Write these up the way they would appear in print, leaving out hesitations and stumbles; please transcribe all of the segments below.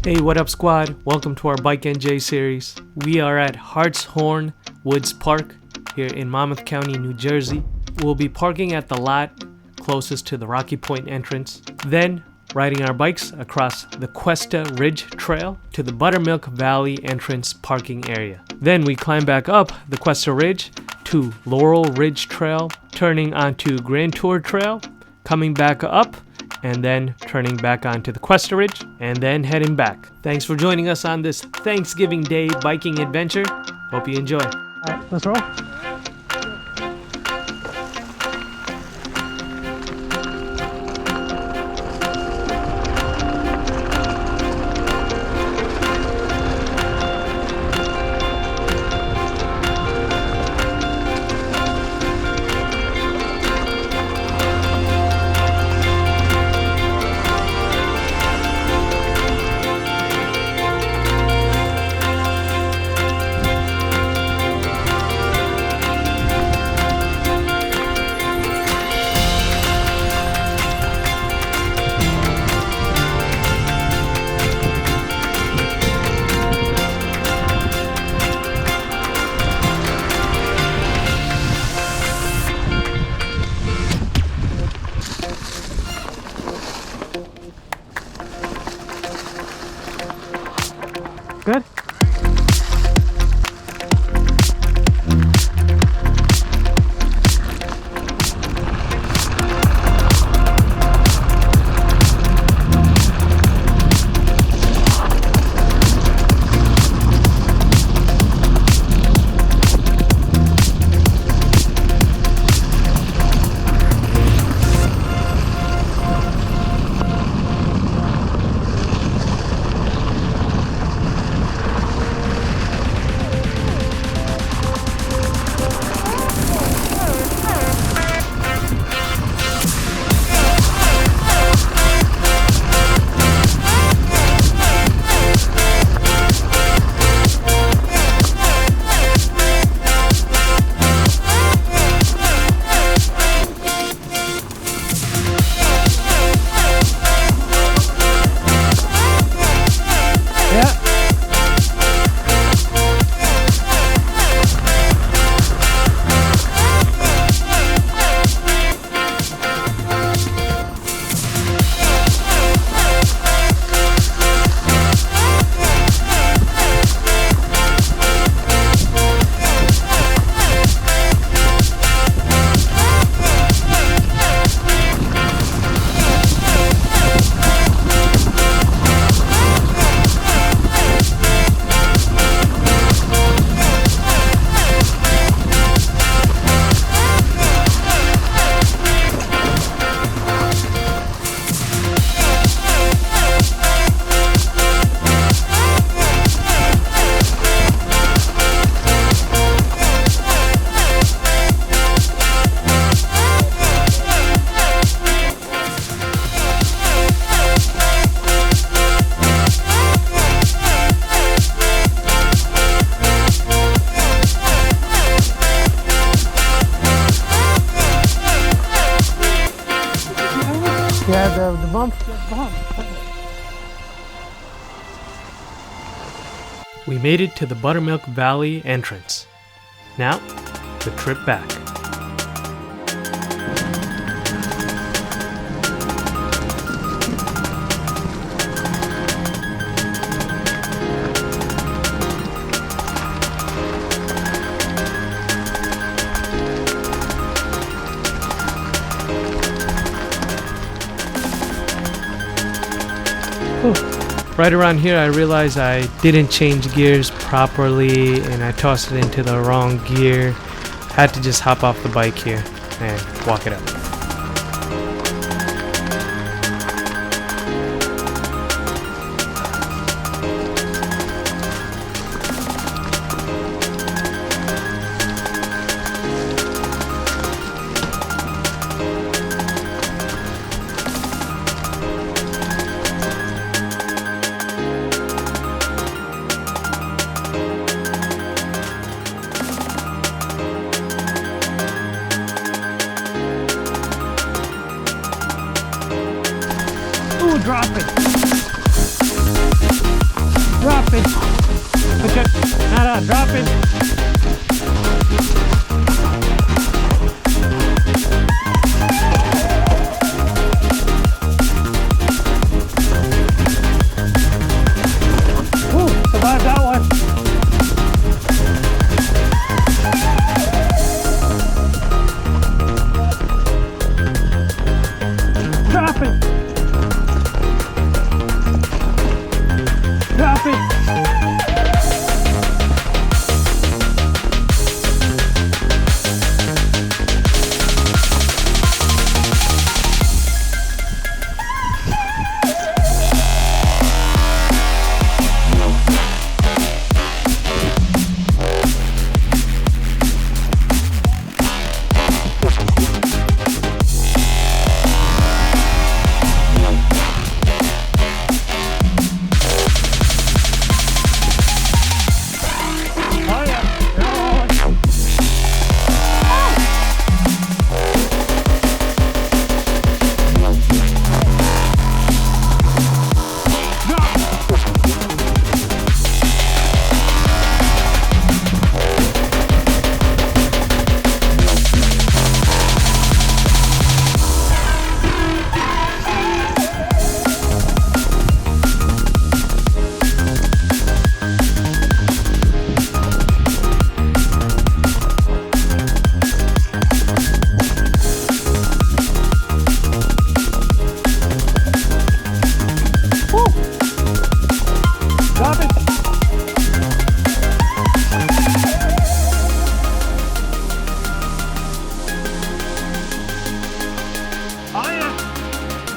Hey, what up squad? Welcome to our Bike NJ series. We are at Hartshorne Woods Park here in Monmouth County, New Jersey. We'll be parking at the lot closest to the Rocky Point entrance, then riding our bikes across the Cuesta Ridge Trail to the Buttermilk Valley entrance parking area. Then we climb back up the Cuesta Ridge to Laurel Ridge Trail, turning onto Grand Tour Trail, coming back up, and then turning back onto the Cuesta Ridge, and then heading back. Thanks for joining us on this Thanksgiving Day biking adventure. Hope you enjoy. All right, let's roll. Good? Yeah, the bump. We made it to the Buttermilk Valley entrance. Now, the trip back. Right around here I realized I didn't change gears properly and I tossed it into the wrong gear. Had to just hop off the bike here and walk it up. Ooh, drop it. Drop it. Put your, nada, drop it. Ooh, survived that one. Drop it. Drop it.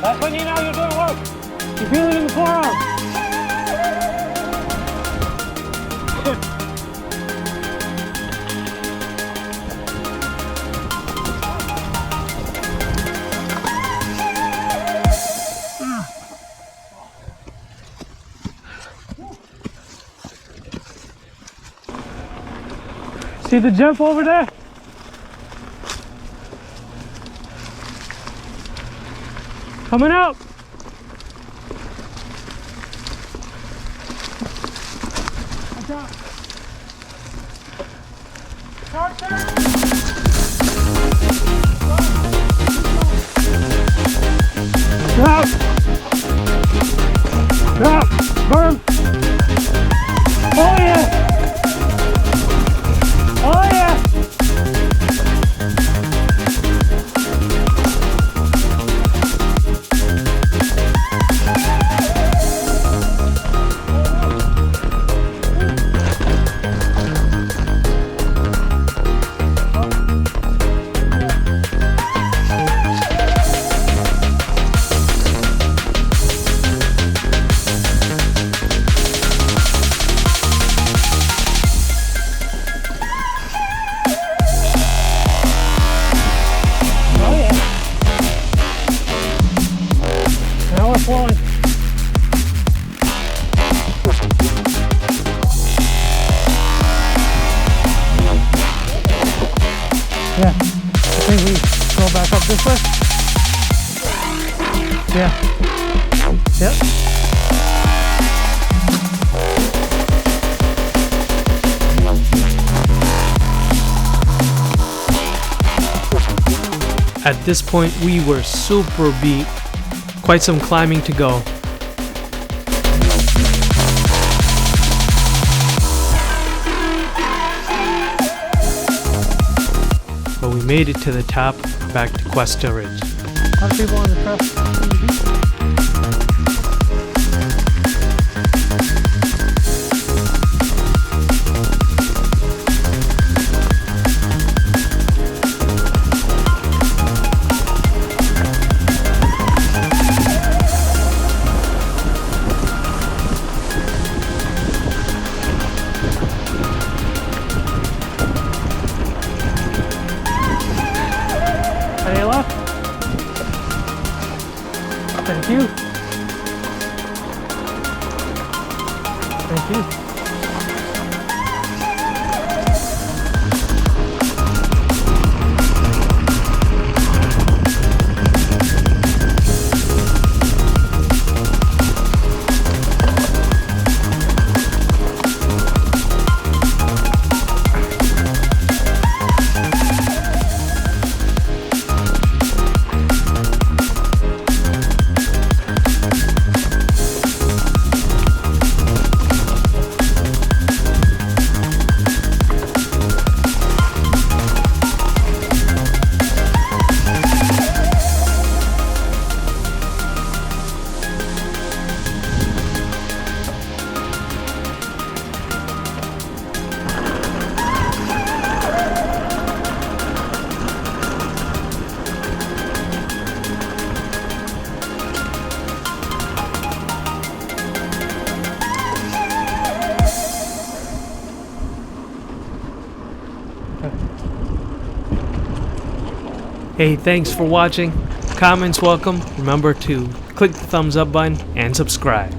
That's when you know you're doing work. You feel it in the forearm. See the jump over there? Coming up. Drop. Drop. Burn. Oh yeah. Oh yeah. Flowing. Yeah, I think we go back up this way. Yeah. Yep. At this point, we were super beat. Quite some climbing to go. But we made it to the top, back to Cuesta Ridge. A lot of people on the trail. Any left? Thank you. Thank you. Hey, thanks for watching. Comments welcome. Remember to click the thumbs up button and subscribe.